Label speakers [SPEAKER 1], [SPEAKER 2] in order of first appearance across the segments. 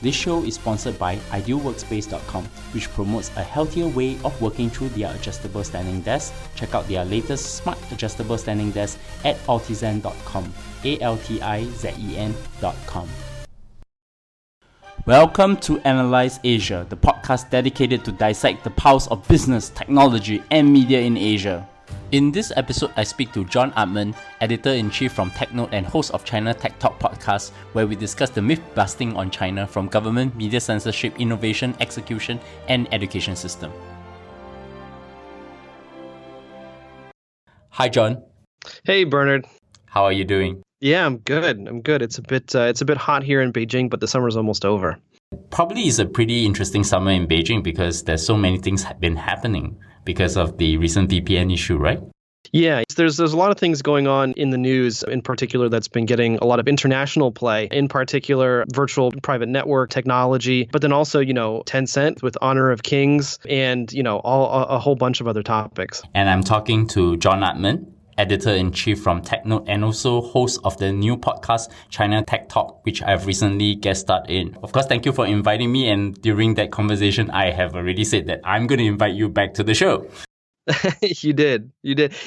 [SPEAKER 1] This show is sponsored by idealworkspace.com, which promotes a healthier way of working through their adjustable standing desk. Check out their latest smart adjustable standing desk at altizen.com, altizen.com. Welcome to Analyse Asia, the podcast dedicated to dissect the pulse of business, technology, and media in Asia. In this episode, I speak to John Artman, Editor-in-Chief from Technode and host of China Tech Talk podcast, where we discuss the myth-busting on China from government, media censorship, innovation, execution, and education system. Hi, John.
[SPEAKER 2] Hey, Bernard.
[SPEAKER 1] How are you doing?
[SPEAKER 2] Yeah, I'm good. It's a bit hot here in Beijing, but the summer's almost over.
[SPEAKER 1] Probably is a pretty interesting summer in Beijing because there's so many things have been happening because of the recent VPN issue, right?
[SPEAKER 2] Yeah, there's a lot of things going on in the news in particular that's been getting a lot of international play, in particular virtual private network technology, but then also, Tencent with Honor of Kings and, a whole bunch of other topics.
[SPEAKER 1] And I'm talking to John Artman, Editor-in-Chief from Technode and also host of the new podcast, China Tech Talk, which I've recently guest starred in. Of course, thank you for inviting me. And during that conversation, I have already said that I'm going to invite you back to the show.
[SPEAKER 2] You did.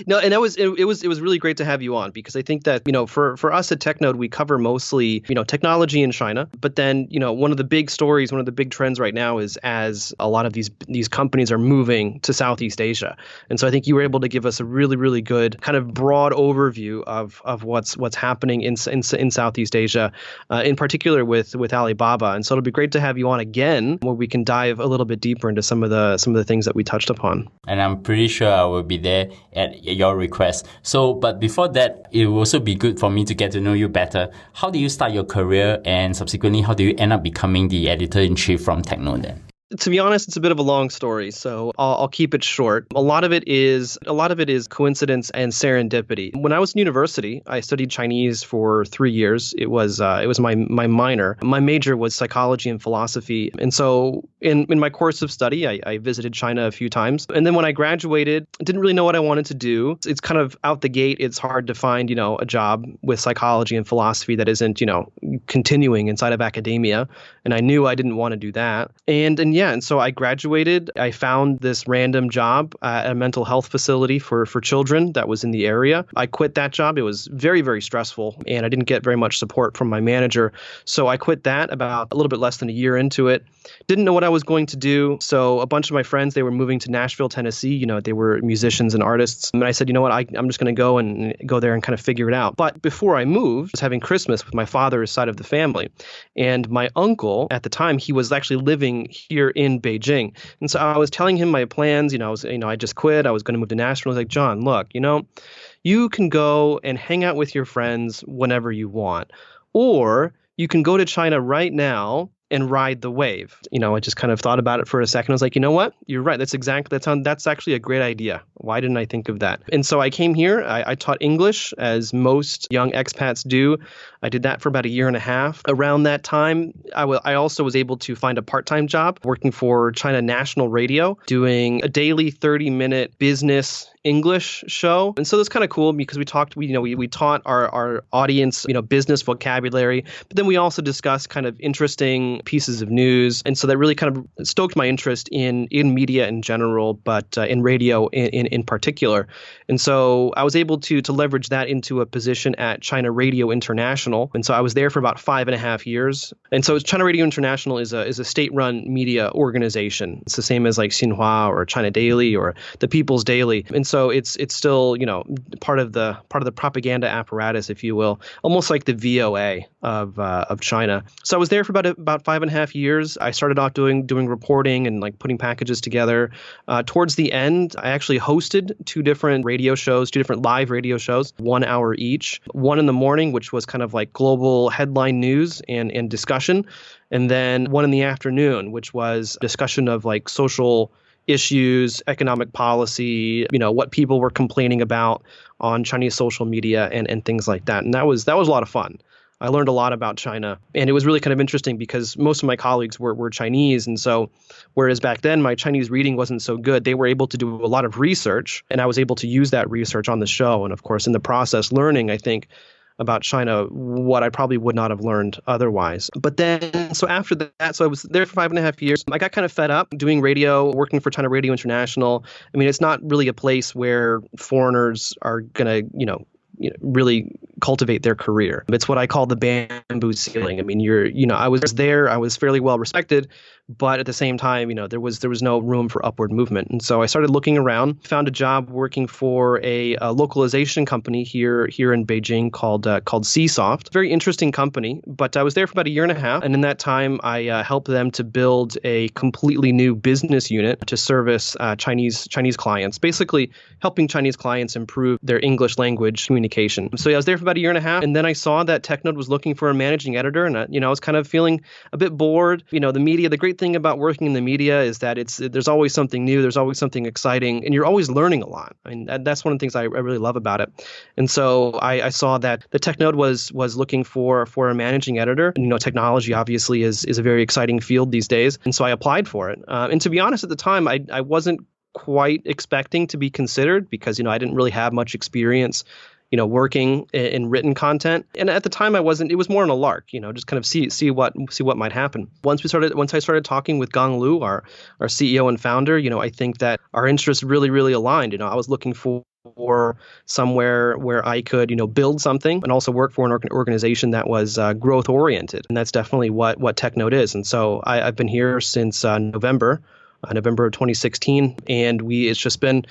[SPEAKER 2] No, and it was really great to have you on because I think that, for us at Technode, we cover mostly, technology in China. But then, one of the big stories, one of the big trends right now is as a lot of these companies are moving to Southeast Asia. And so I think you were able to give us a really, really good kind of broad overview of what's happening in Southeast Asia, in particular with Alibaba. And so it'll be great to have you on again where we can dive a little bit deeper into some of the things that we touched upon.
[SPEAKER 1] And I'm pretty sure I will be there at your request. But before that, it will also be good for me to get to know you better. How do you start your career and subsequently how do you end up becoming the editor-in-chief from Technode then?
[SPEAKER 2] To be honest, it's a bit of a long story, so I'll keep it short. A lot of it is coincidence and serendipity. When I was in university, I studied Chinese for 3 years. It was my minor. My major was psychology and philosophy, and so in my course of study, I visited China a few times. And then when I graduated, I didn't really know what I wanted to do. It's kind of out the gate. It's hard to find a job with psychology and philosophy that isn't continuing inside of academia, and I knew I didn't want to do that. And so I graduated. I found this random job at a mental health facility for children that was in the area. I quit that job. It was very, very stressful, and I didn't get very much support from my manager. So I quit that about a little bit less than a year into it. Didn't know what I was going to do. So a bunch of my friends, they were moving to Nashville, Tennessee. They were musicians and artists. And I said, I'm just going to go there and kind of figure it out. But before I moved, I was having Christmas with my father's side of the family. And my uncle at the time, he was actually living here in Beijing. And so I was telling him my plans. I just quit. I was going to move to Nashville. I was like, John, look, you can go and hang out with your friends whenever you want, or you can go to China right now and ride the wave. I just kind of thought about it for a second. I was like, you know what? You're right. That's actually a great idea. Why didn't I think of that? And so I came here. I taught English as most young expats do. I did that for about a year and a half. Around that time, I also was able to find a part-time job working for China National Radio, doing a daily 30-minute business English show. And so that's kind of cool because we taught our audience, business vocabulary, but then we also discussed kind of interesting pieces of news. And so that really kind of stoked my interest in media in general, but in radio in particular. And so I was able to leverage that into a position at China Radio International. And so I was there for about 5.5 years. And so China Radio International is a state-run media organization. It's the same as like Xinhua or China Daily or the People's Daily. And so it's still, part of the propaganda apparatus, if you will, almost like the VOA of China. So I was there for about 5.5 years. I started off doing reporting and like putting packages together. Towards the end, I actually hosted two different live radio shows, 1 hour each. One in the morning, which was kind of like global headline news and discussion, and then one in the afternoon, which was discussion of like social issues, economic policy, what people were complaining about on Chinese social media and things like that. And that was a lot of fun. I learned a lot about China, and it was really kind of interesting because most of my colleagues were Chinese. And so whereas back then my Chinese reading wasn't so good, they were able to do a lot of research, and I was able to use that research on the show. And of course, in the process, learning, I think, about China what I probably would not have learned otherwise. But then, so after that, so I was there for 5.5 years. I got kind of fed up doing radio, working for China Radio International. I mean, it's not really a place where foreigners are going to, really cultivate their career. It's what I call the bamboo ceiling. I mean, I was there, I was fairly well respected, but at the same time, there was no room for upward movement. And so I started looking around, found a job working for a localization company here in Beijing called Csoft. Very interesting company, but I was there for about a year and a half. And in that time, I helped them to build a completely new business unit to service Chinese clients, basically helping Chinese clients improve their English language communication. So I was there for about a year and a half, and then I saw that Technode was looking for a managing editor, and I was kind of feeling a bit bored. The media, the great thing about working in the media is that there's always something new, there's always something exciting, and you're always learning a lot. I mean, that's one of the things I really love about it. And so I saw that the Technode was looking for a managing editor. Technology obviously is a very exciting field these days, and so I applied for it. And to be honest, at the time, I wasn't quite expecting to be considered because I didn't really have much experience working in written content. And at the time it was more on a lark, just kind of see what might happen. Once I started talking with Gang Lu, our CEO and founder, I think that our interests really, really aligned. I was looking for somewhere where I could, build something and also work for an organization that was growth oriented. And that's definitely what Technode is. And so I've been here since November of 2016, and it's just been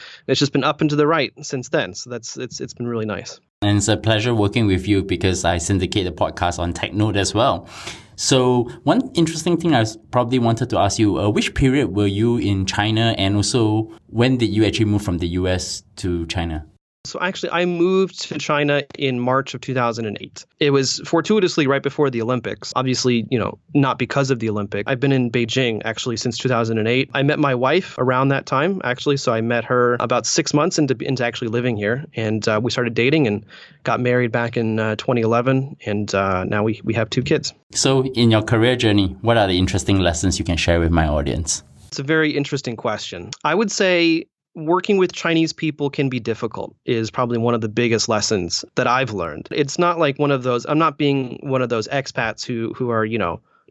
[SPEAKER 2] up and to the right since then. So it's been really nice.
[SPEAKER 1] And it's a pleasure working with you because I syndicate the podcast on Technode as well. So one interesting thing I probably wanted to ask you, which period were you in China, and also when did you actually move from the US to China?
[SPEAKER 2] So actually, I moved to China in March of 2008. It was fortuitously right before the Olympics. Obviously, not because of the Olympics. I've been in Beijing actually since 2008. I met my wife around that time, actually. So I met her about 6 months into actually living here. And we started dating and got married back in 2011. And now we have 2 kids.
[SPEAKER 1] So in your career journey, what are the interesting lessons you can share with my audience?
[SPEAKER 2] It's a very interesting question. I would say working with Chinese people can be difficult is probably one of the biggest lessons that I've learned. It's not like I'm not being one of those expats who are,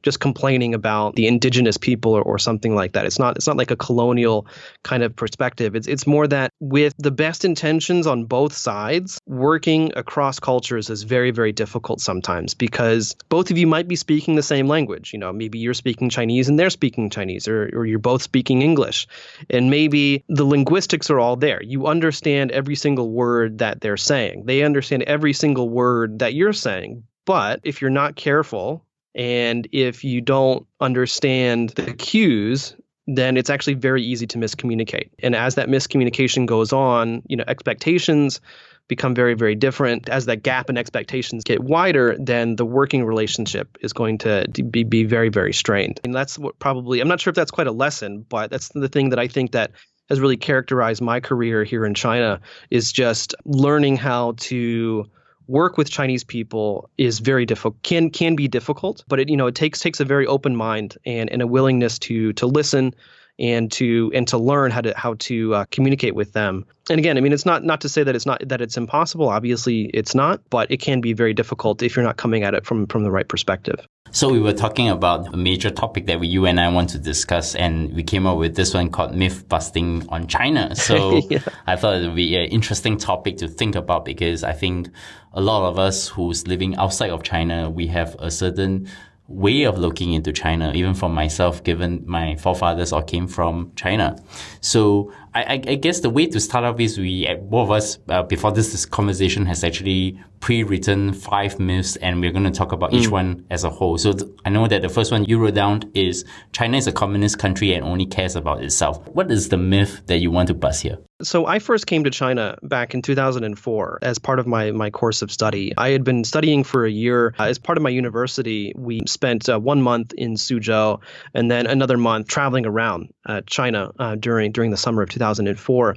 [SPEAKER 2] just complaining about the indigenous people or something like that. It's not like a colonial kind of perspective. It's more that with the best intentions on both sides, working across cultures is very, very difficult sometimes because both of you might be speaking the same language. Maybe you're speaking Chinese and they're speaking Chinese, or you're both speaking English. And maybe the linguistics are all there. You understand every single word that they're saying. They understand every single word that you're saying. But if you're not careful, and if you don't understand the cues, then it's actually very easy to miscommunicate. And as that miscommunication goes on, expectations become very, very different. As that gap in expectations get wider, then the working relationship is going to be very, very strained. And that's what probably, I'm not sure if that's quite a lesson, but that's the thing that I think that has really characterized my career here in China is just learning how to work with Chinese people is very difficult, can be difficult, but it takes a very open mind and a willingness to listen and to learn how to communicate with them. And again, I mean, it's not to say that it's impossible. Obviously, it's not, but it can be very difficult if you're not coming at it from the right perspective.
[SPEAKER 1] So we were talking about a major topic that you and I want to discuss, and we came up with this one called myth busting on China. So yeah. I thought it would be an interesting topic to think about because I think a lot of us who's living outside of China, we have a certain way of looking into China, even for myself, given my forefathers all came from China. So I guess the way to start off is both of us, before this conversation has actually pre-written 5 myths, and we're going to talk about each one as a whole. So I know that the first one you wrote down is China is a communist country and only cares about itself. What is the myth that you want to bust here?
[SPEAKER 2] So I first came to China back in 2004 as part of my course of study. I had been studying for a year. As part of my university, we spent 1 month in Suzhou and then another month traveling around China during the summer of 2004.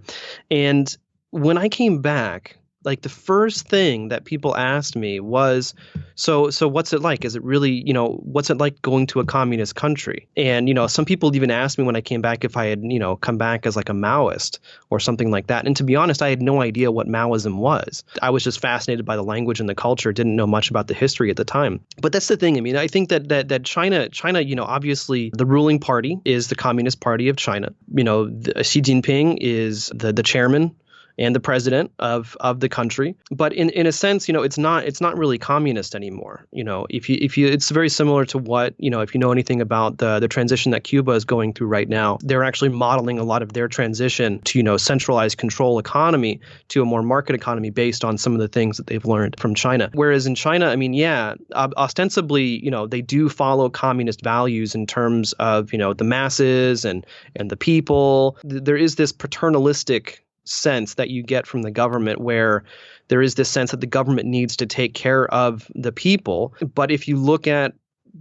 [SPEAKER 2] And when I came back, Like the first thing that people asked me was, so what's it like? Is it really, what's it like going to a communist country? And, some people even asked me when I came back if I had, come back as like a Maoist or something like that. And to be honest, I had no idea what Maoism was. I was just fascinated by the language and the culture, didn't know much about the history at the time. But that's the thing. I mean, I think that China, obviously the ruling party is the Communist Party of China. Xi Jinping is the chairman and the president of the country. But in a sense, it's not really communist anymore. It's very similar to what, if you know anything about the transition that Cuba is going through right now, they're actually modeling a lot of their transition to, centralized control economy to a more market economy based on some of the things that they've learned from China. Whereas in China, I mean, ostensibly, they do follow communist values in terms of, the masses and the people. There is this paternalistic sense that you get from the government where there is this sense that the government needs to take care of the people. But if you look at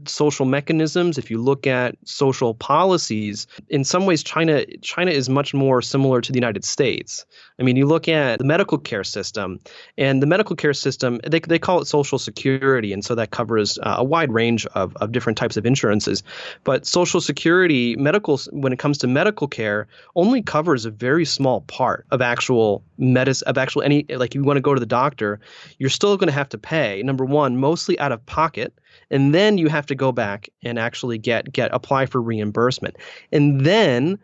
[SPEAKER 2] social mechanisms, if you look at social policies, in some ways, China is much more similar to the United States. I mean, you look at the medical care system, and the medical care system, they call it Social Security, and so that covers a wide range of different types of insurances. But Social Security, when it comes to medical care, only covers a very small part of actual any, like you want to go to the doctor, you're still going to have to pay, number one, mostly out of pocket. And then you have to go back and actually apply for reimbursement. And then,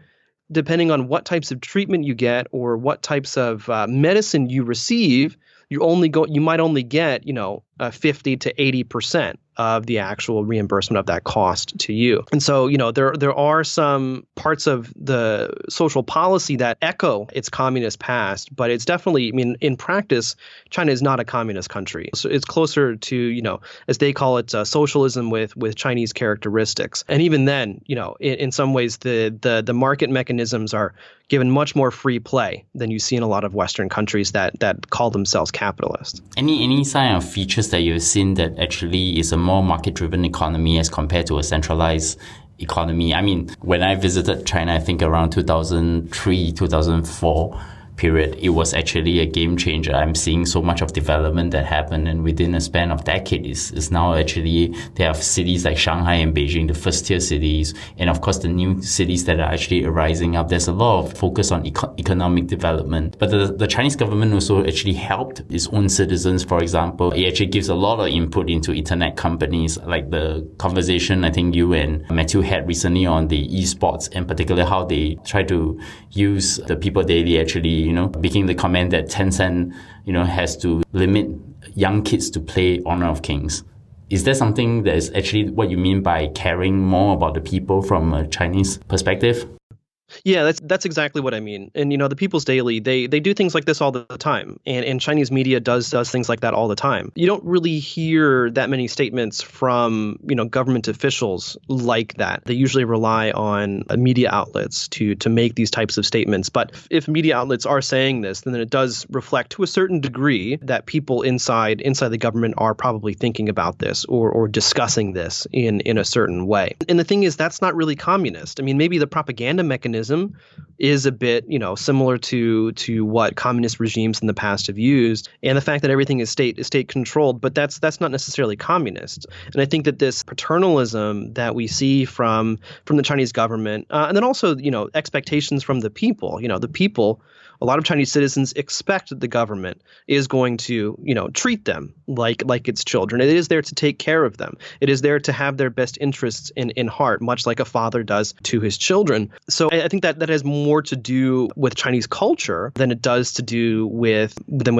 [SPEAKER 2] depending on what types of treatment you get or what types of medicine you receive, you might only get 50 to 80% of the actual reimbursement of that cost to you. And so, there are some parts of the social policy that echo its communist past, but it's definitely, I mean, in practice, China is not a communist country. So it's closer to, as they call it, socialism with Chinese characteristics. And even then, in some ways, the market mechanisms are given much more free play than you see in a lot of Western countries that call themselves capitalist.
[SPEAKER 1] Any sign of features that you've seen that actually is a more market-driven economy as compared to a centralized economy? I mean, when I visited China, I think around 2003, 2004 period, it was actually a game changer. I'm seeing so much of development that happened, and within a span of decades, is now actually, they have cities like Shanghai and Beijing, the first tier cities, and of course the new cities that are actually arising up. There's a lot of focus on economic development. But the Chinese government also actually helped its own citizens. For example, it actually gives a lot of input into internet companies, like the conversation I think you and Matthew had recently on the esports, and particularly how they try to use the People Daily actually, making the comment that Tencent, has to limit young kids to play Honor of Kings. Is there something that is actually what you mean by caring more about the people from a Chinese perspective?
[SPEAKER 2] Yeah, that's exactly what I mean. And the People's Daily, they do things like this all the time, and Chinese media does things like that all the time. You don't really hear that many statements from government officials like that. They usually rely on media outlets to make these types of statements. But if media outlets are saying this, then it does reflect to a certain degree that people inside the government are probably thinking about this or discussing this in a certain way. And the thing is, that's not really communist. I mean, maybe the propaganda mechanism is a bit, similar to what communist regimes in the past have used, and the fact that everything is state controlled, but that's not necessarily communist. And I think that this paternalism that we see from the Chinese government, and then also, expectations from the people, the people, a lot of Chinese citizens expect that the government is going to, treat them like its children. It is there to take care of them. It is there to have their best interests in heart, much like a father does to his children. So I think that has more to do with Chinese culture than it does to do with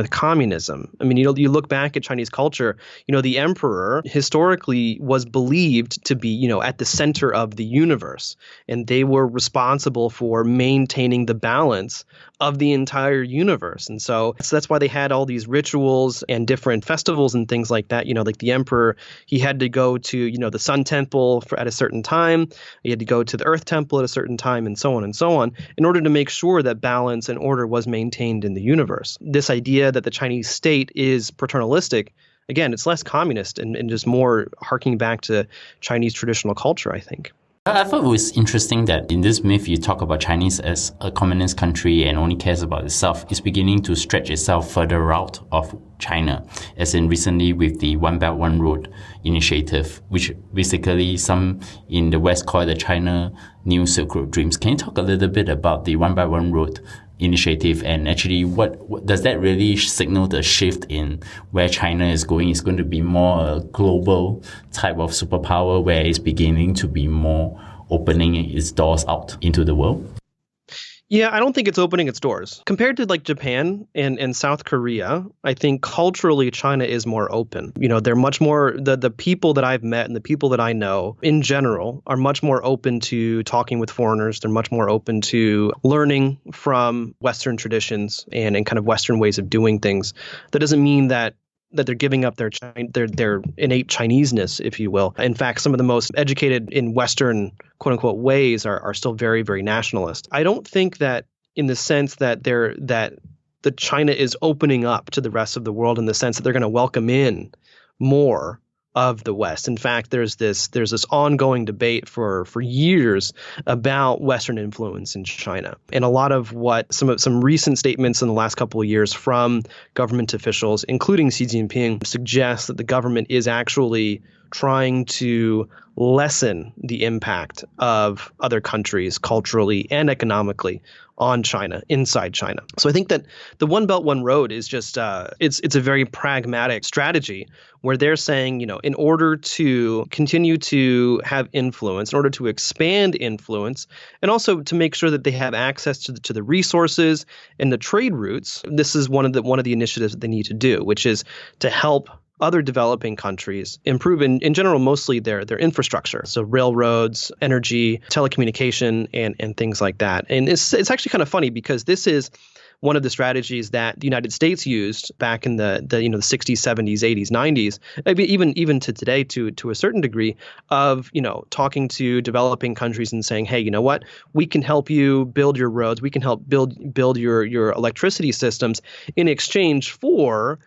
[SPEAKER 2] communism. I mean, you look back at Chinese culture, the emperor historically was believed to be, at the center of the universe, and they were responsible for maintaining the balance of the entire universe. And so that's why they had all these rituals and different festivals and things like that. Like the emperor, he had to go to, the sun temple at a certain time. He had to go to the earth temple at a certain time, and so on, in order to make sure that balance and order was maintained in the universe. This idea that the Chinese state is paternalistic, again, it's less communist and just more harking back to Chinese traditional culture, I think.
[SPEAKER 1] I thought it was interesting that in this myth you talk about Chinese as a communist country and only cares about itself. It's beginning to stretch itself further out of China, as in recently with the One Belt One Road initiative, which basically some in the West call the China New Silk Road Dreams. Can you talk a little bit about the One Belt One Road initiative, and actually what does that really signal the shift in where China is going? It's going to be more a global type of superpower where it's beginning to be more opening its doors out into the world?
[SPEAKER 2] Yeah, I don't think it's opening its doors. Compared to like Japan and South Korea, I think culturally China is more open. You know, they're much more, the people that I've met and the people that I know in general are much more open to talking with foreigners. They're much more open to learning from Western traditions and kind of Western ways of doing things. That doesn't mean that they're giving up their innate Chineseness, if you will. In fact, some of the most educated in Western quote unquote ways are still very, very nationalist. I don't think that in the sense that the China is opening up to the rest of the world in the sense that they're going to welcome in more of the West. In fact, there's this ongoing debate for years about Western influence in China. And a lot of what some recent statements in the last couple of years from government officials, including Xi Jinping, suggest that the government is actually trying to lessen the impact of other countries culturally and economically on China, inside China. So I think that the One Belt, One Road is just it's a very pragmatic strategy where they're saying, you know, in order to continue to have influence, in order to expand influence, and also to make sure that they have access to the resources and the trade routes, this is one of the initiatives that they need to do, which is to help other developing countries improve in general mostly their infrastructure, so railroads, energy, telecommunication, and things like that. And it's actually kind of funny because this is one of the strategies that the United States used back in the 60s, 70s, 80s, 90s, even to today to a certain degree, of talking to developing countries and saying, hey, you know what, we can help you build your roads, we can help build your electricity systems in exchange for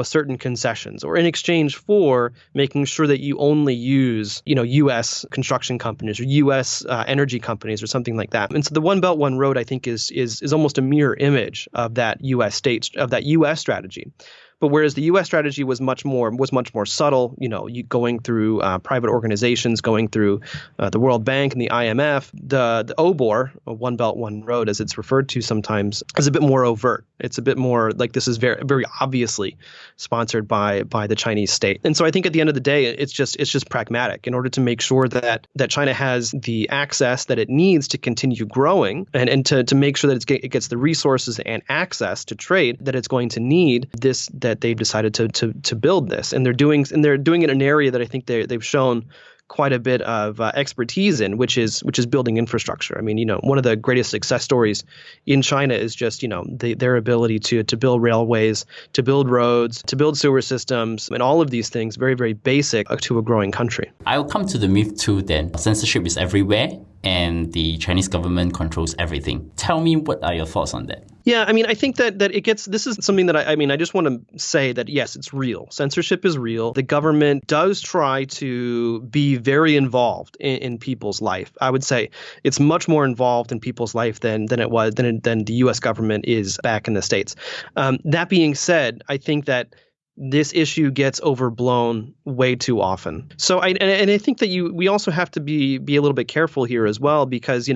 [SPEAKER 2] certain concessions, or in exchange for making sure that you only use, U.S. construction companies or U.S. Energy companies or something like that. And so the One Belt, One Road, I think, is almost a mirror image of that U.S. strategy. But whereas the U.S. strategy was much more subtle, you going through private organizations, going through the World Bank and the IMF, the OBOR, One Belt, One Road, as it's referred to sometimes, is a bit more overt. It's a bit more like this is very, very obviously sponsored by the Chinese state. And so I think at the end of the day, it's just pragmatic in order to make sure that China has the access that it needs to continue growing, and to make sure that it gets the resources and access to trade that it's going to need, that they've decided to build this. And they're doing it in an area that I think they've shown quite a bit of expertise in, which is building infrastructure. I mean, one of the greatest success stories in China is just, their ability to build railways, to build roads, to build sewer systems, and all of these things, very, very basic to a growing country.
[SPEAKER 1] I'll come to the myth too then. Censorship is everywhere and the Chinese government controls everything. Tell me, what are your thoughts on that?
[SPEAKER 2] Yeah, I mean, I think that it gets, this is something that I just want to say that, yes, it's real. Censorship is real. The government does try to be very involved in people's life. I would say it's much more involved in people's life than the U.S. government is back in the States. That being said, I think that this issue gets overblown way too often. So I think that we also have to be a little bit careful here as well, because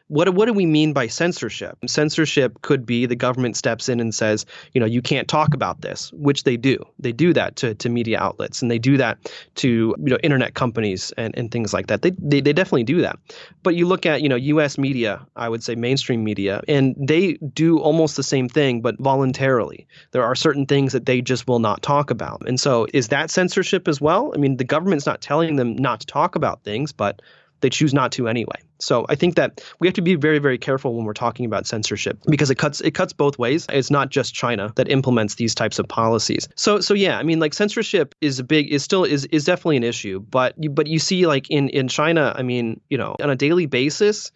[SPEAKER 2] what do we mean by censorship? Censorship could be the government steps in and says, you can't talk about this, which they do. They do that to media outlets, and they do that to internet companies and things like that. They definitely do that. But you look at U.S. media, I would say mainstream media, and they do almost the same thing, but voluntarily. There are certain things that they just will not talk about. And so is that censorship as well? I mean, the government's not telling them not to talk about things, but they choose not to anyway. So I think that we have to be very, very careful when we're talking about censorship, because it cuts both ways. It's not just China that implements these types of policies. So yeah, I mean, like, censorship is definitely an issue, but you see, like in China, I mean, on a daily basis,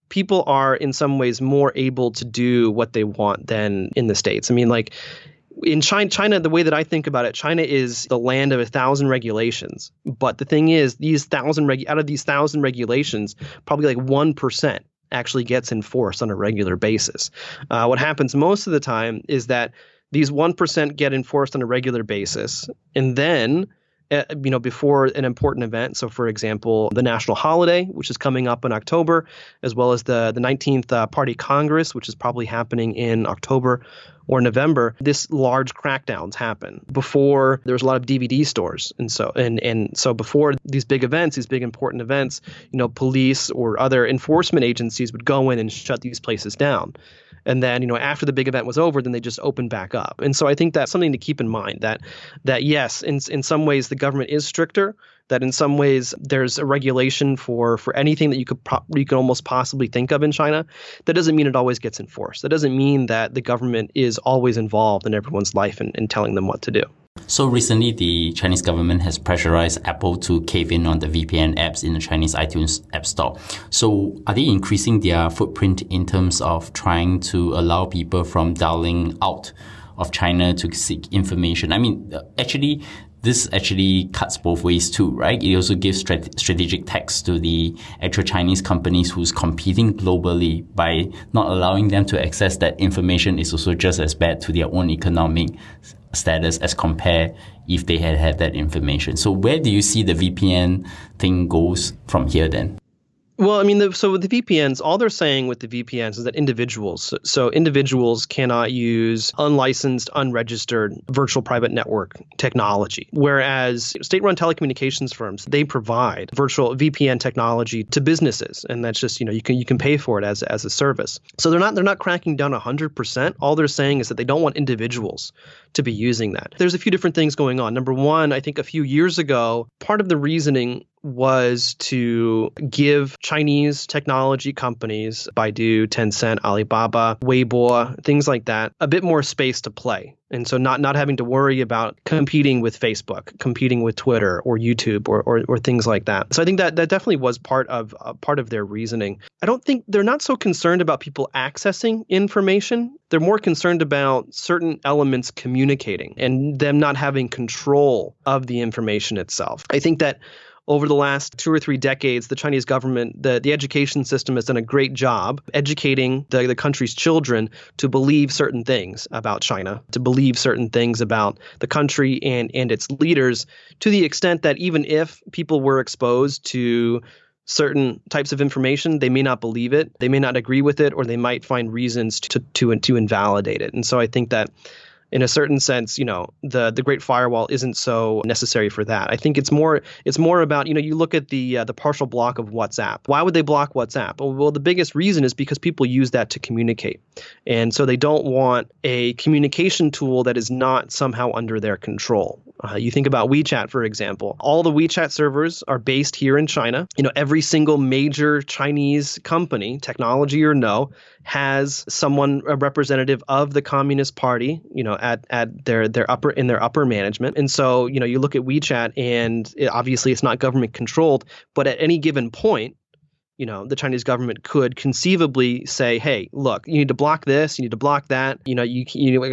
[SPEAKER 2] people are in some ways more able to do what they want than in the States. I mean, like, In China, the way that I think about it, China is the land of 1,000 regulations. But the thing is, out of these 1,000 regulations, probably like 1% actually gets enforced on a regular basis. What happens most of the time is that these 1% get enforced on a regular basis, and then before an important event. So, for example, the national holiday, which is coming up in October, as well as the 19th Party Congress, which is probably happening in October or November, this large crackdowns happen. Before, there was a lot of DVD stores. And so before these big events, these big important events, police or other enforcement agencies would go in and shut these places down. And then, after the big event was over, then they just opened back up. And so I think that's something to keep in mind that yes, in some ways the government is stricter, that in some ways there's a regulation for anything that you could almost possibly think of in China. That doesn't mean it always gets enforced. That doesn't mean that the government is always involved in everyone's life and telling them what to do.
[SPEAKER 1] So recently, the Chinese government has pressurized Apple to cave in on the VPN apps in the Chinese iTunes App Store. So are they increasing their footprint in terms of trying to allow people from dialing out of China to seek information? I mean, this actually cuts both ways too, right? It also gives strategic tax to the actual Chinese companies who's competing globally by not allowing them to access that information is also just as bad to their own economic status as compared if they had that information. So where do you see the VPN thing goes from here then?
[SPEAKER 2] Well, I mean, so with the VPNs, all they're saying with the VPNs is that individuals cannot use unlicensed, unregistered virtual private network technology. Whereas state-run telecommunications firms, they provide virtual VPN technology to businesses, and that's just you can pay for it as a service. So they're not cracking down 100%. All they're saying is that they don't want individuals to be using that. There's a few different things going on. Number one, I think a few years ago, part of the reasoning was to give Chinese technology companies, Baidu, Tencent, Alibaba, Weibo, things like that, a bit more space to play. And so not having to worry about competing with Facebook, competing with Twitter or YouTube or things like that. So I think that definitely was part of their reasoning. I don't think they're not so concerned about people accessing information. They're more concerned about certain elements communicating and them not having control of the information itself. I think that over the last 2 or 3 decades, the Chinese government, the education system has done a great job educating the country's children to believe certain things about China, to believe certain things about the country and its leaders, to the extent that even if people were exposed to certain types of information, they may not believe it, they may not agree with it, or they might find reasons to invalidate it. And so I think that in a certain sense, the Great Firewall isn't so necessary for that. I think it's more about, you look at the partial block of WhatsApp. Why would they block WhatsApp? Well, the biggest reason is because people use that to communicate. And so they don't want a communication tool that is not somehow under their control. You think about WeChat, for example. All the WeChat servers are based here in China. every single major Chinese company, technology or no, has a representative of the Communist Party, at their upper management. And so, you look at WeChat and obviously it's not government controlled, but at any given point, the Chinese government could conceivably say, hey, look, you need to block this, you need to block that, you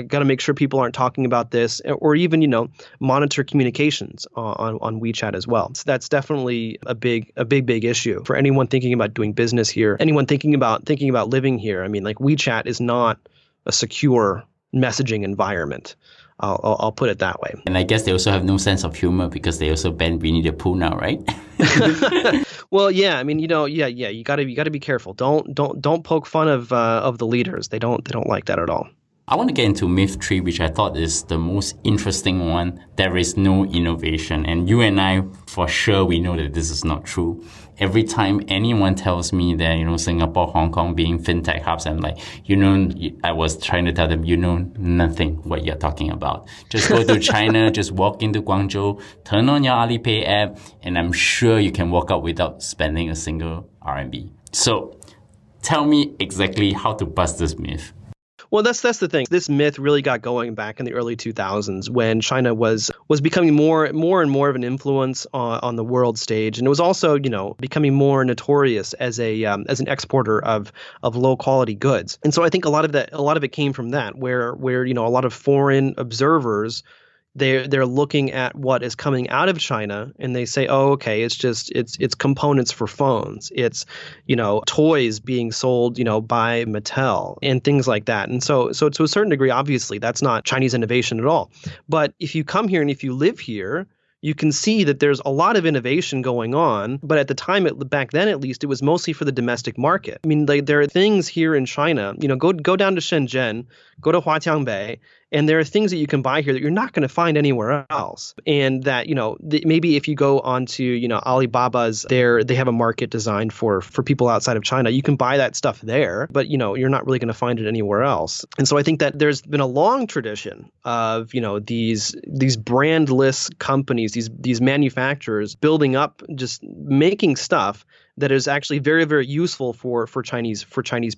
[SPEAKER 2] got to make sure people aren't talking about this, or even, monitor communications on WeChat as well. So that's definitely a big issue for anyone thinking about doing business here, anyone thinking about living here. I mean, like WeChat is not a secure messaging environment. I'll put it that way. And
[SPEAKER 1] I guess they also have no sense of humor because they also banned Winnie the Pooh now, right?
[SPEAKER 2] Well, yeah. I mean, you got to be careful. Don't poke fun of the leaders. They don't like that at all.
[SPEAKER 1] I want to get into myth 3, which I thought is the most interesting one. There is no innovation. And you and I, for sure, we know that this is not true. Every time anyone tells me that, Singapore, Hong Kong being fintech hubs, I'm like, I was trying to tell them, nothing what you're talking about. Just go to China, just walk into Guangzhou, turn on your Alipay app, and I'm sure you can walk out without spending a single RMB. So tell me exactly how to bust this myth.
[SPEAKER 2] Well, that's the thing. This myth really got going back in the early 2000s when China was becoming more and more of an influence on the world stage, and it was also becoming more notorious as an exporter of low quality goods. And so I think a lot of it came from that, where a lot of foreign observers, they're looking at what is coming out of China and they say, oh, okay, it's components for phones. It's, toys being sold, by Mattel and things like that. And so to a certain degree, obviously, that's not Chinese innovation at all. But if you come here and if you live here, you can see that there's a lot of innovation going on, but at the time, back then at least, it was mostly for the domestic market. I mean, there are things here in China, go down to Shenzhen, go to Huatiangbei, and there are things that you can buy here that you're not going to find anywhere else. And that, maybe if you go onto, Alibaba's, they have a market designed for people outside of China. You can buy that stuff there, but, you're not really going to find it anywhere else. And so I think that there's been a long tradition of, these brandless companies, these manufacturers building up, just making stuff that is actually very, very useful for Chinese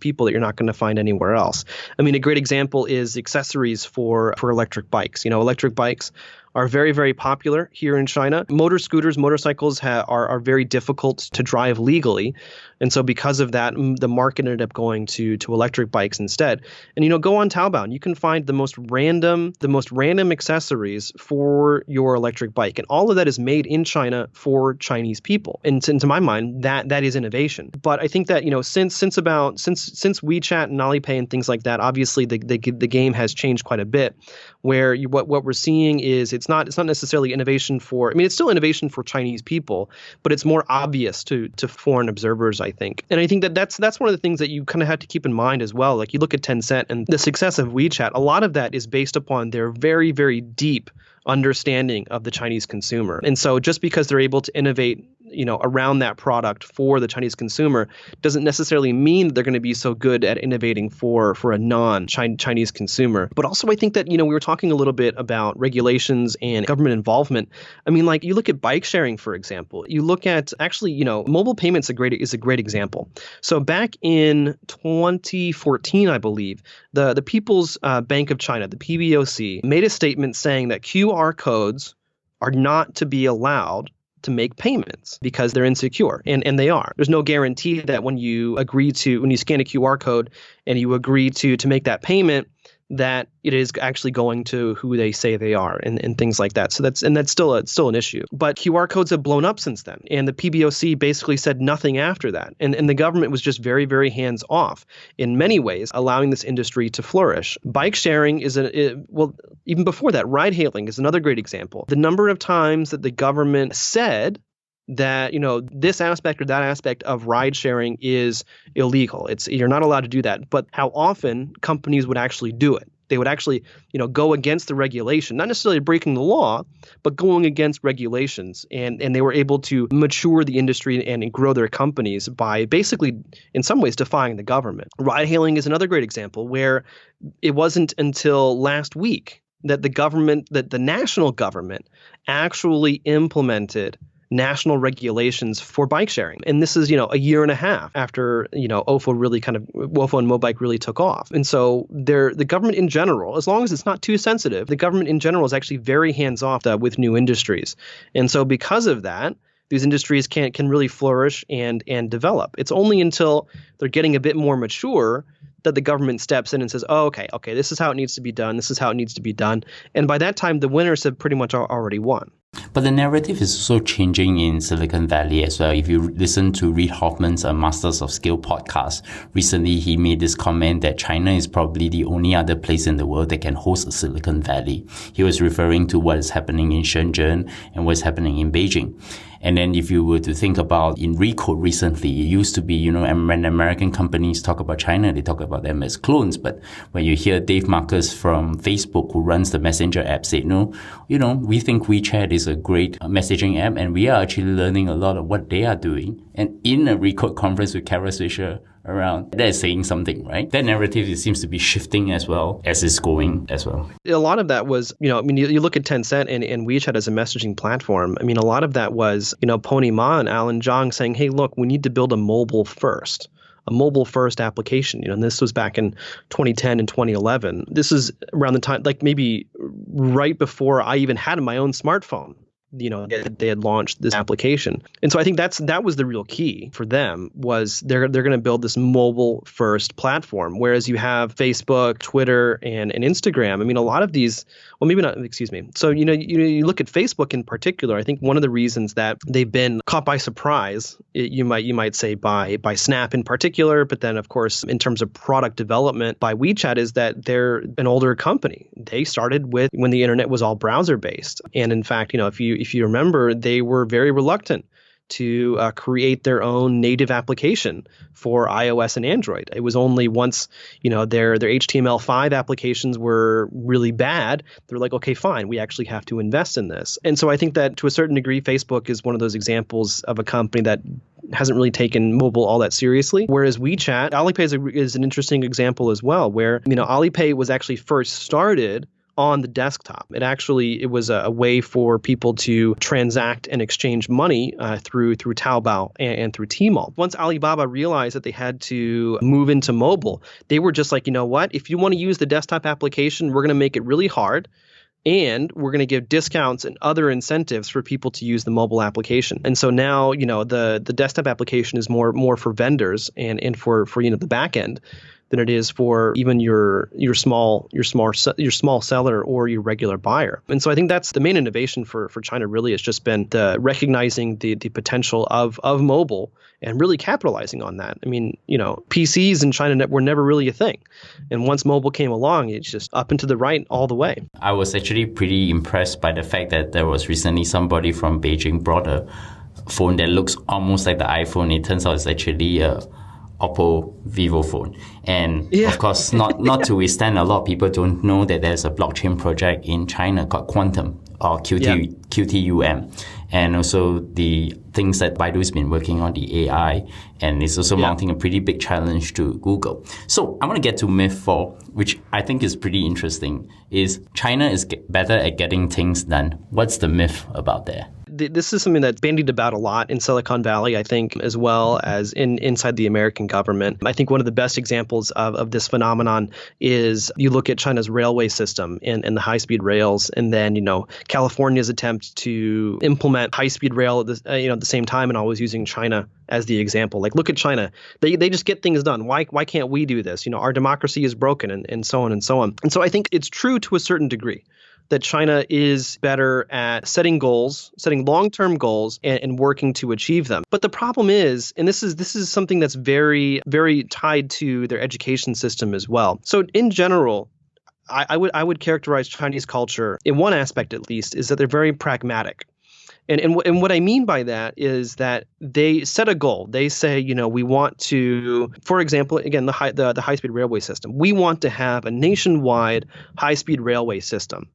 [SPEAKER 2] people that you're not going to find anywhere else. I mean, a great example is accessories for electric bikes. Electric bikes are very, very popular here in China. Motorcycles are very difficult to drive legally. And so because of that, the market ended up going to electric bikes instead. And, go on Taobao and you can find the most random accessories for your electric bike. And all of that is made in China for Chinese people. And to my mind, that is innovation. But I think that, since WeChat and Alipay and things like that, obviously the game has changed quite a bit, where what we're seeing is it's not necessarily innovation for, it's still innovation for Chinese people, but it's more obvious to foreign observers, I think. And I think that's one of the things that you kind of have to keep in mind as well. Like you look at Tencent and the success of WeChat, a lot of that is based upon their very, very deep understanding of the Chinese consumer. And so just because they're able to innovate, around that product for the Chinese consumer doesn't necessarily mean that they're going to be so good at innovating for a non-Chinese consumer. But also I think that, we were talking a little bit about regulations and government involvement. I mean, like you look at bike sharing, for example, you look at actually, mobile payments is a great example. So back in 2014, I believe, the People's Bank of China, the PBOC, made a statement saying that QR codes are not to be allowed to make payments because they're insecure, and they are. There's no guarantee that when you scan a QR code and you agree to make that payment, that it is actually going to who they say they are and things like that. So that's still an issue. But QR codes have blown up since then. And the PBOC basically said nothing after that. And the government was just very, very hands off in many ways, allowing this industry to flourish. Bike sharing even before that, ride hailing is another great example. The number of times that the government said that, this aspect or that aspect of ride sharing is illegal. You're not allowed to do that. But how often companies would actually do it? They would actually, go against the regulation, not necessarily breaking the law, but going against regulations. And they were able to mature the industry and grow their companies by basically, in some ways, defying the government. Ride hailing is another great example where it wasn't until last week that the national government actually implemented national regulations for bike sharing. And this is, a year and a half after, Ofo and Mobike really took off. And so the government in general, as long as it's not too sensitive, the government in general is actually very hands-off with new industries. And so because of that, these industries can really flourish and develop. It's only until they're getting a bit more mature that the government steps in and says, oh, okay, this is how it needs to be done. This is how it needs to be done. And by that time, the winners have pretty much already won.
[SPEAKER 1] But the narrative is also changing in Silicon Valley as well. If you listen to Reid Hoffman's Masters of Skill podcast, recently he made this comment that China is probably the only other place in the world that can host a Silicon Valley. He was referring to what is happening in Shenzhen and what's happening in Beijing. And then if you were to think about in Recode recently, it used to be, when American companies talk about China, they talk about them as clones. But when you hear Dave Marcus from Facebook, who runs the Messenger app, say, no, we think WeChat is a great messaging app, and we are actually learning a lot of what they are doing. And in a Recode conference with Kara Swisher around, that is saying something, right? That narrative, it seems to be shifting as well as it's going as well.
[SPEAKER 2] A lot of that was, you look at Tencent and WeChat as a messaging platform. A lot of that was, Pony Ma and Alan Zhang saying, hey, look, we need to build a mobile first a mobile first application. And this was back in 2010 and 2011. This is around the time, like maybe right before I even had my own smartphone. They had launched this application. And so I think that was the real key for them, was they're going to build this mobile first platform. Whereas you have Facebook, Twitter, and Instagram. I mean, a lot of these, well, maybe not, excuse me. So, you look at Facebook in particular, I think one of the reasons that they've been caught by surprise, you might say by Snap in particular, but then of course, in terms of product development by WeChat, is that they're an older company. They started when the internet was all browser based. And in fact, if you remember, they were very reluctant to create their own native application for iOS and Android. It was only once, their HTML5 applications were really bad, they're like, okay, fine, we actually have to invest in this. And so I think that to a certain degree, Facebook is one of those examples of a company that hasn't really taken mobile all that seriously. Whereas WeChat, Alipay is an interesting example as well, where, Alipay was actually first started on the desktop. It was a way for people to transact and exchange money through Taobao and through Tmall. Once Alibaba realized that they had to move into mobile, they were just like, you know what? If you want to use the desktop application, we're going to make it really hard. And we're going to give discounts and other incentives for people to use the mobile application. And so now, the desktop application is more for vendors and for the back end than it is for even your small seller or your regular buyer. And so I think that's the main innovation for China. Really has just been recognizing the potential of mobile and really capitalizing on that. I mean, PCs in China were never really a thing. And once mobile came along, it's just up and to the right all the way.
[SPEAKER 1] I was actually pretty impressed by the fact that there was recently somebody from Beijing brought a phone that looks almost like the iPhone. It turns out it's actually a Oppo Vivo phone. And of course, not to withstand, a lot of people don't know that there's a blockchain project in China called Quantum, or QTUM. And also the things that Baidu's been working on, the AI, and it's also mounting a pretty big challenge to Google. So I want to get to myth 4, which I think is pretty interesting, is China is better at getting things done. What's the myth about that?
[SPEAKER 2] This is something that's bandied about a lot in Silicon Valley, I think, as well as inside the American government. I think one of the best examples of this phenomenon is you look at China's railway system and the high-speed rails, and then, California's attempt to implement high-speed rail at the same time, and always using China as the example. Like, look at China. They just get things done. Why can't we do this? Our democracy is broken, and so on and so on. And so I think it's true to a certain degree that China is better at setting goals, setting long-term goals, and working to achieve them. But the problem is, and this is something that's very, very tied to their education system as well. So in general, I would characterize Chinese culture, in one aspect at least, is that they're very pragmatic. And what I mean by that is that they set a goal. They say, we want to, for example, again, the high-speed railway system. We want to have a nationwide high-speed railway system,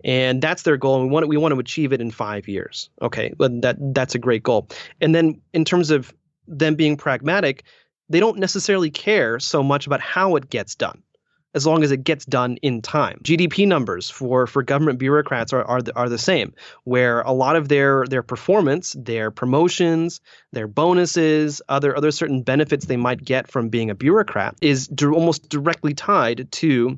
[SPEAKER 2] and that's their goal. And we want to achieve it in 5 years. Okay, but that's a great goal. And then in terms of them being pragmatic, they don't necessarily care so much about how it gets done, as long as it gets done in time. GDP numbers for government bureaucrats are the same, where a lot of their performance, their promotions, their bonuses, other certain benefits they might get from being a bureaucrat is almost directly tied to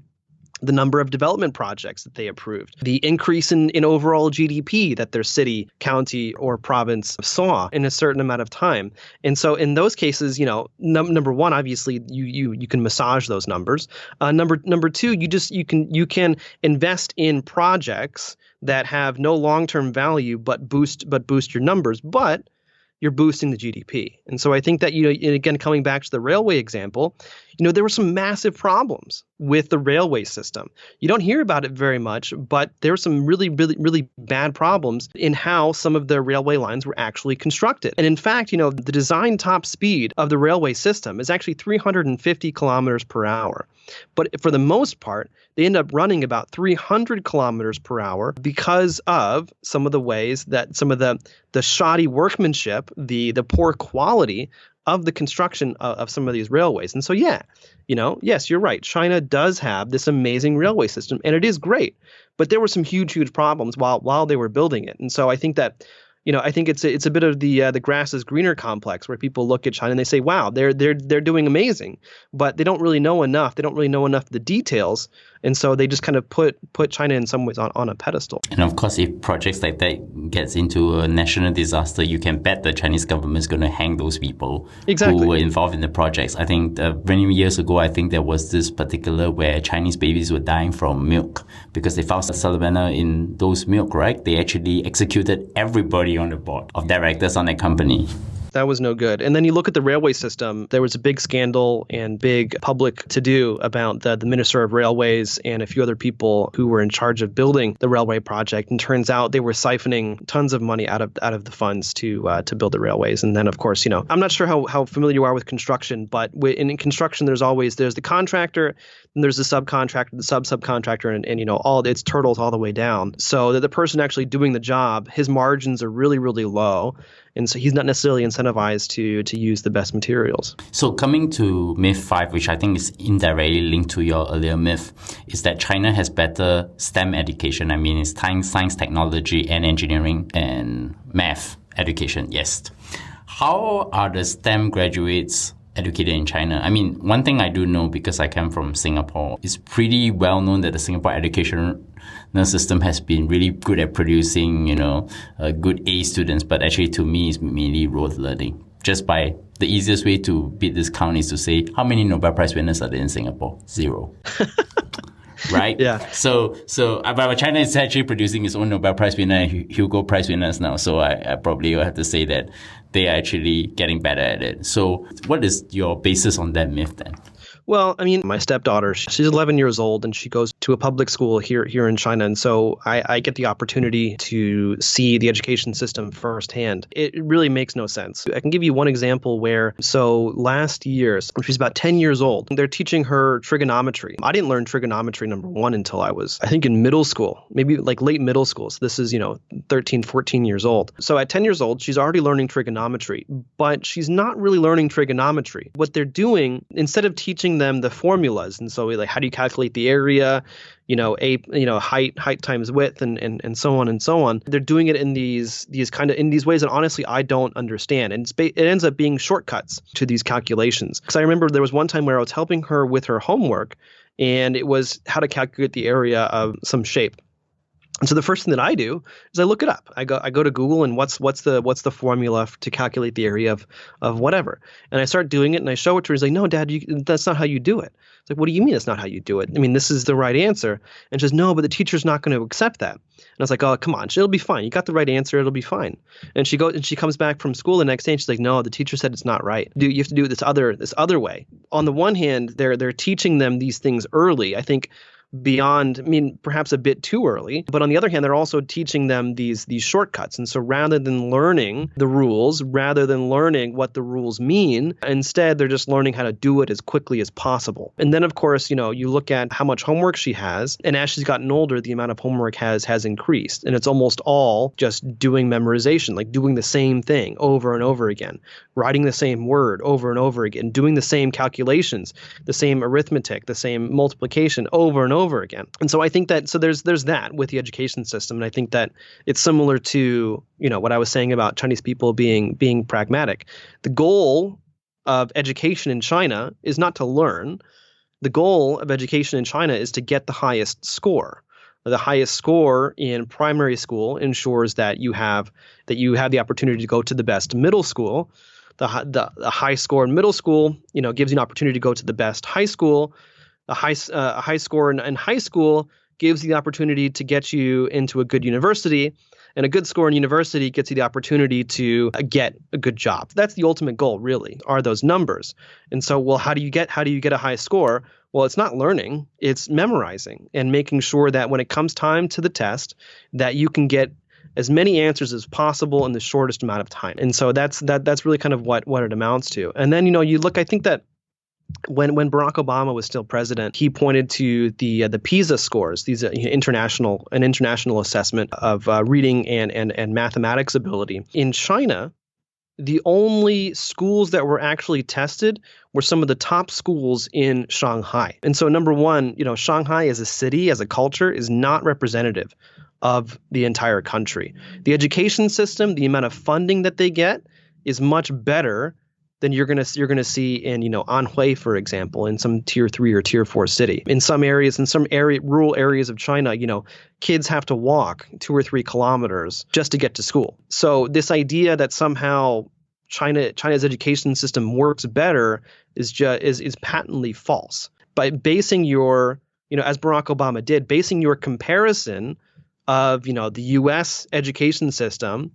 [SPEAKER 2] the number of development projects that they approved, the increase in overall GDP that their city, county, or province saw in a certain amount of time. And so in those cases, number one, obviously you can massage those numbers. Number two, you can invest in projects that have no long-term value but boost your numbers, but you're boosting the GDP. And so I think that, again, coming back to the railway example, there were some massive problems with the railway system. You don't hear about it very much, but there were some really, really, really bad problems in how some of the railway lines were actually constructed. And in fact, the design top speed of the railway system is actually 350 kilometers per hour. But for the most part, they end up running about 300 kilometers per hour because of some of the ways that some of the shoddy workmanship, the poor quality of the construction of some of these railways. And so, yes, you're right. China does have this amazing railway system, and it is great. But there were some huge, huge problems while they were building it. And so I think that I think it's a bit of the grass is greener complex, where people look at China and they say, wow, they're doing amazing, but they don't really know enough. They don't really know enough of the details, and so they just kind of put China in some ways on a pedestal.
[SPEAKER 1] And of course, if projects like that gets into a national disaster, you can bet the Chinese government is going to hang those people who were involved in the projects. I think many years ago, I think there was this particular where Chinese babies were dying from milk because they found salmonella in those milk, right? They actually executed everybody on the board of directors on that company.
[SPEAKER 2] That was no good. And then you look at the railway system. There was a big scandal and big public to-do about the Minister of Railways and a few other people who were in charge of building the railway project. And turns out they were siphoning tons of money out of the funds to build the railways. And then, of course, I'm not sure how familiar you are with construction, but in construction, there's the contractor, and there's the subcontractor, the subcontractor, and all it's turtles all the way down. So that the person actually doing the job, his margins are really, really low. And so he's not necessarily incentivized to use the best materials.
[SPEAKER 1] So coming to myth 5, which I think is indirectly linked to your earlier myth, is that China has better STEM education. I mean, it's science, technology, and engineering and math education. Yes. How are the STEM graduates educated in China? I mean, one thing I do know, because I come from Singapore, it's pretty well known that the Singapore education system has been really good at producing, good A students. But actually, to me, it's mainly rote learning. Just by the easiest way to beat this count is to say, how many Nobel Prize winners are there in Singapore? 0. Right?
[SPEAKER 2] Yeah.
[SPEAKER 1] So, but China is actually producing its own Nobel Prize winner and Hugo Prize winners now. So I probably will have to say that they are actually getting better at it. So what is your basis on that myth then?
[SPEAKER 2] Well, I mean, my stepdaughter, she's 11 years old and she goes to a public school here in China. And so I get the opportunity to see the education system firsthand. It really makes no sense. I can give you one example where, so last year, when she's about 10 years old, they're teaching her trigonometry. I didn't learn trigonometry, number one, until I was, I think, in middle school, maybe like late middle school. So this is, 13, 14 years old. So at 10 years old, she's already learning trigonometry, but she's not really learning trigonometry. What they're doing, instead of teaching them the formulas, and so like how do you calculate the area, height times width, and so on and so on, they're doing it in these ways that honestly I don't understand, and it ends up being shortcuts to these calculations. Because I remember there was one time where I was helping her with her homework, and it was how to calculate the area of some shape. And so the first thing that I do is I look it up. I go to Google and what's the formula to calculate the area of whatever. And I start doing it and I show it to her. He's like, no, Dad, that's not how you do it. It's like, what do you mean that's not how you do it? I mean, this is the right answer. And she says, no, but the teacher's not going to accept that. And I was like, oh, come on, it'll be fine. You got the right answer. It'll be fine. And she comes back from school the next day and she's like, no, the teacher said it's not right. You have to do it this other way. On the one hand, they're teaching them these things early. I think perhaps a bit too early. But on the other hand, they're also teaching them these shortcuts. And so rather than learning the rules, rather than learning what the rules mean, instead they're just learning how to do it as quickly as possible. And then, of course, you look at how much homework she has. And as she's gotten older, the amount of homework has increased. And it's almost all just doing memorization, like doing the same thing over and over again, writing the same word over and over again, doing the same calculations, the same arithmetic, the same multiplication over and over again. And so I think that there's that with the education system. And I think that it's similar to, what I was saying about Chinese people being pragmatic. The goal of education in China is not to learn. The goal of education in China is to get the highest score. The highest score in primary school ensures that you have the opportunity to go to the best middle school. The high score in middle school, gives you an opportunity to go to the best high school. A high score in high school gives you the opportunity to get you into a good university, and a good score in university gets you the opportunity to get a good job. That's the ultimate goal, really, are those numbers. And so, well, how do you get a high score? Well, it's not learning, it's memorizing and making sure that when it comes time to the test, that you can get as many answers as possible in the shortest amount of time. And so that's really kind of what it amounts to. And then, you look, I think that when Barack Obama was still president, he pointed to the PISA scores, these international assessment of reading and mathematics ability. In China, the only schools that were actually tested were some of the top schools in Shanghai. And so number one, Shanghai as a city, as a culture, is not representative of the entire country. The education system, the amount of funding that they get is much better than you're gonna see in Anhui, for example, in some tier 3 or tier 4 city. In some rural areas of China, kids have to walk 2 or 3 kilometers just to get to school. So this idea that somehow China's education system works better is patently false. By basing your, as Barack Obama did, basing your comparison of the U.S. education system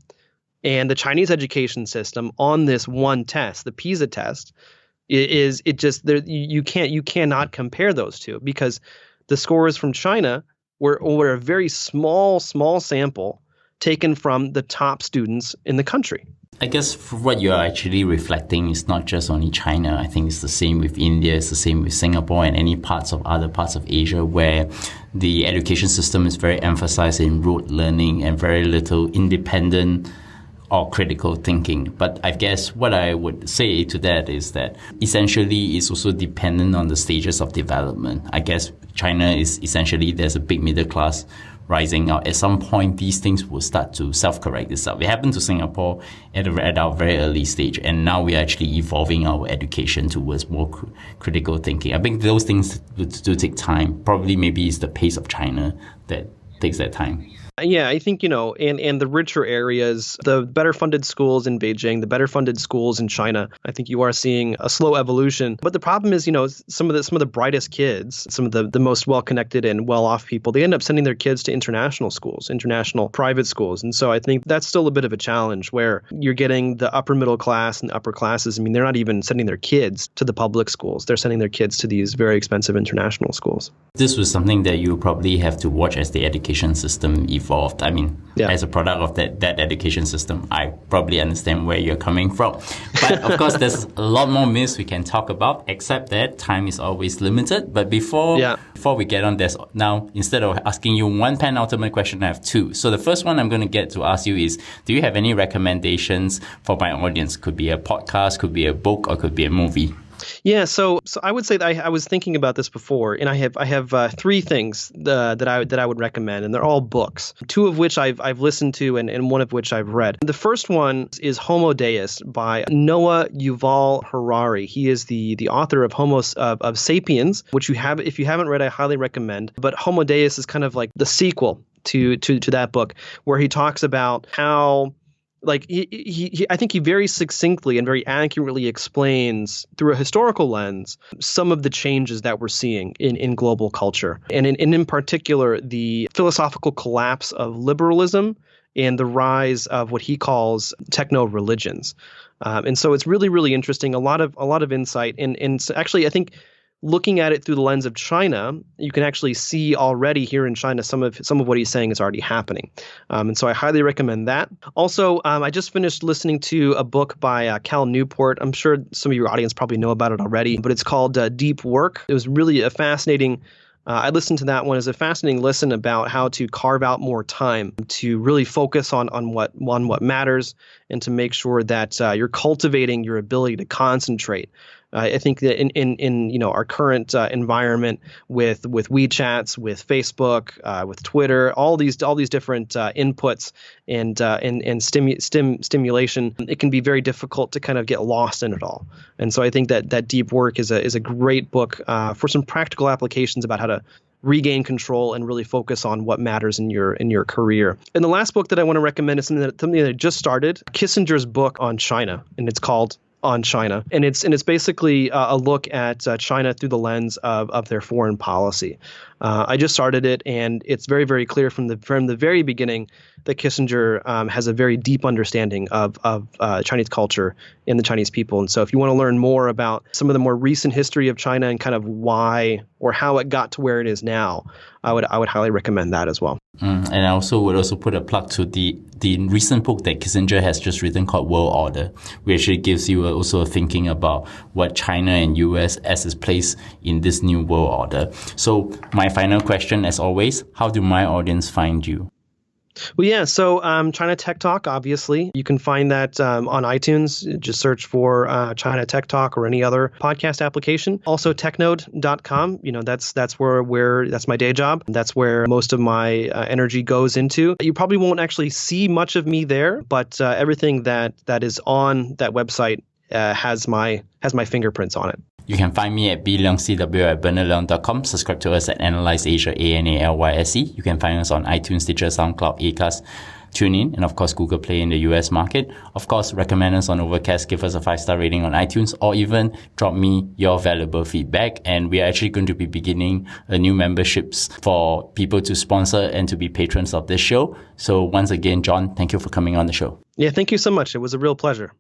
[SPEAKER 2] and the Chinese education system on this one test, the PISA test, you cannot compare those two, because the scores from China were a very small sample taken from the top students in the country.
[SPEAKER 1] I guess what you're actually reflecting is not just only China. I think it's the same with India, it's the same with Singapore and other parts of Asia, where the education system is very emphasized in rote learning and very little independent or critical thinking. But I guess what I would say to that is that essentially it's also dependent on the stages of development. I guess China is essentially, there's a big middle class rising out. At some point, these things will start to self-correct itself. It happened to Singapore at our very early stage, and now we are actually evolving our education towards more critical thinking. I think those things do take time. Probably maybe it's the pace of China that takes that time.
[SPEAKER 2] Yeah, I think, in the richer areas, the better funded schools in Beijing, the better funded schools in China, I think you are seeing a slow evolution. But the problem is, some of the brightest kids, some of the most well-connected and well-off people, they end up sending their kids to international schools, international private schools. And so I think that's still a bit of a challenge, where you're getting the upper middle class and the upper classes. I mean, they're not even sending their kids to the public schools. They're sending their kids to these very expensive international schools.
[SPEAKER 1] This was something that you probably have to watch as the education system evolved. I mean, as a product of that education system, I probably understand where you're coming from. But of course, there's a lot more myths we can talk about, except that time is always limited. But before we get on this, now, instead of asking you one penultimate question, I have two. So the first one I'm going to get to ask you is, do you have any recommendations for my audience? Could be a podcast, could be a book, or could be a movie.
[SPEAKER 2] Yeah, so I would say that I was thinking about this before, and I have 3 things that I would recommend, and they're all books. 2 of which I've listened to, and 1 of which I've read. The first one is Homo Deus by Noah Yuval Harari. He is the author of Sapiens, which if you haven't read, I highly recommend. But Homo Deus is kind of like the sequel to that book, where he talks about how, I think he very succinctly and very accurately explains through a historical lens some of the changes that we're seeing in global culture, and in particular the philosophical collapse of liberalism and the rise of what he calls techno religions. And so it's really, really interesting. A lot of insight, and actually I think, looking at it through the lens of China, you can actually see already here in China some of what he's saying is already happening. And so I highly recommend that. Also, I just finished listening to a book by Cal Newport. I'm sure some of your audience probably know about it already, but it's called Deep Work. It was really a fascinating I listened to that one as a fascinating listen about how to carve out more time to really focus on what matters, and to make sure that you're cultivating your ability to concentrate. I think that in our current environment with WeChats, with Facebook, with Twitter, all these different inputs and stimulation, it can be very difficult to kind of get lost in it all. And so I think that Deep Work is a great book for some practical applications about how to regain control and really focus on what matters in your career. And the last book that I want to recommend is something that I just started, Kissinger's book on China, and it's called On China, and it's basically a look at China through the lens of their foreign policy. I just started it, and it's very, very clear from the very beginning that Kissinger has a very deep understanding of Chinese culture and the Chinese people. And so, if you want to learn more about some of the more recent history of China and kind of why or how it got to where it is now, I would highly recommend that as well.
[SPEAKER 1] And I would also put a plug to the recent book that Kissinger has just written called World Order, which actually gives you also a thinking about what China and US as its place in this new world order. So my final question, as always, how do my audience find you?
[SPEAKER 2] Well, yeah. So China Tech Talk, obviously, you can find that on iTunes. Just search for China Tech Talk or any other podcast application. Also, Technode.com. That's my day job. That's where most of my energy goes into. You probably won't actually see much of me there, but everything that is on that website has my fingerprints on it.
[SPEAKER 1] You can find me at bleongcw@bernardleong.com. Subscribe to us at Analyse Asia, ANALYSE. You can find us on iTunes, Stitcher, SoundCloud, Acast, TuneIn, and of course Google Play in the US market. Of course, recommend us on Overcast, give us a 5-star rating on iTunes, or even drop me your valuable feedback. And we are actually going to be beginning a new memberships for people to sponsor and to be patrons of this show. So once again, John, thank you for coming on the show.
[SPEAKER 2] Yeah, thank you so much. It was a real pleasure.